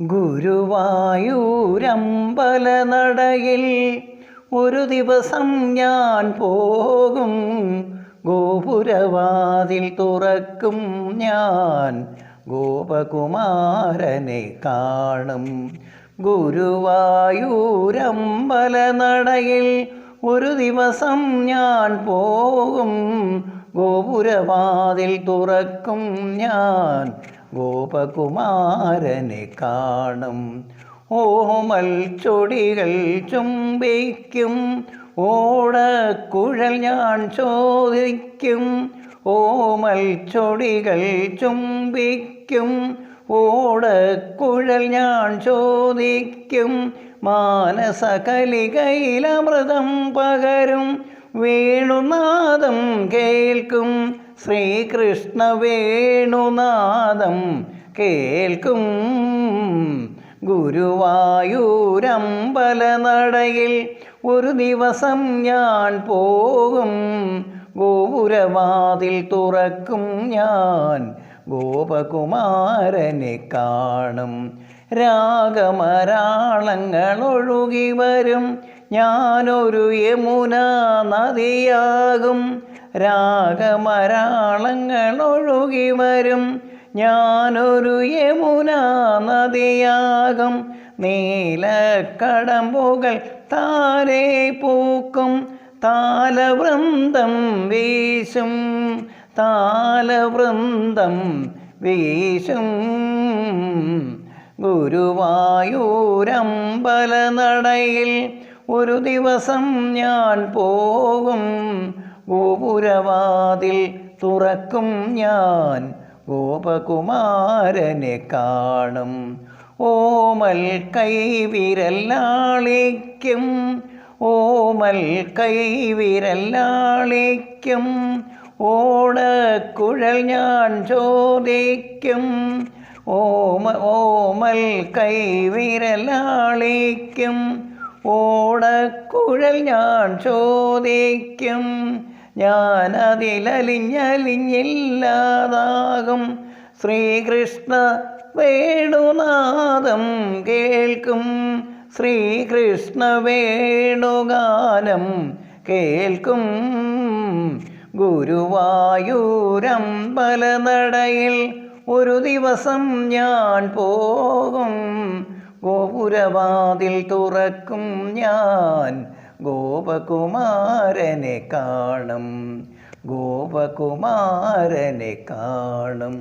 ഗുരുവായൂരമ്പലനടയിൽ ഒരു ദിവസം ഞാൻ പോകും. ഗോപുരവാതിൽ തുറക്കും ഞാൻ ഗോപകുമാരനെ കാണും. ഗുരുവായൂരമ്പലനടയിൽ ഒരു ദിവസം ഞാൻ പോകും. ഗോപുരവാതിൽ തുറക്കും ഞാൻ ഗോപകുമാരനെ കാണും. ഓമൽ ചൊടികൾ ചുംബിക്കും, ഓടക്കുഴൽ ഞാൻ ചോദിക്കും. ഓമൽ ചൊടികൾ ചുംബിക്കും, ഓടക്കുഴൽ ഞാൻ ചോദിക്കും. മാനസകലികയിലമൃതം പകരും വേണുനാദം കേൾക്കും. ശ്രീകൃഷ്ണ വേണുനാദം കേൾക്കും. ഗുരുവായൂരമ്പലനടയിൽ ഒരു ദിവസം ഞാൻ പോകും. ഗോപുരവാതിൽ തുറക്കും ഞാൻ ഗോപകുമാരനെ കാണും. രാഗമരാളങ്ങളൊഴുകി വരും, ഞാനൊരു യമുനാ നദിയാകും. രാഗമരാളങ്ങളൊഴുകി വരും, ഞാനൊരു യമുനാ നദിയാകും. നീലക്കടമ്പുകൾ താരെ പൂക്കും, താലവൃന്ദം വീശും. താലവൃന്ദം വീശും. ഗുരുവായൂരമ്പലനടയിൽ ഒരു ദിവസം ഞാൻ പോകും. ഗോപുരവാതിൽ തുറക്കും ഞാൻ ഗോപകുമാരനെ കാണും. ഓമൽ കൈവിരലാളിക്കും, ഓമൽ കൈവിരലാളിക്കും. ഓടക്കുഴൽ ഞാൻ ചോദിക്കും. ഓമൽ കൈവിരലാളിക്കും, ഓടക്കുഴൽ ഞാൻ ചോദിക്കും. ഞാനതിലലിഞ്ഞലിഞ്ഞില്ലാതാകും. ശ്രീകൃഷ്ണ വേണുനാദം കേൾക്കും. ശ്രീകൃഷ്ണ വേണുഗാനം കേൾക്കും. ഗുരുവായൂരമ്പലനടയിൽ ഒരു ദിവസം ഞാൻ പോകും. ഗോപുരവാതിൽ തുറക്കും ഞാൻ ഗോപകുമാരനെ കാണും. ഗോപകുമാരനെ കാണും.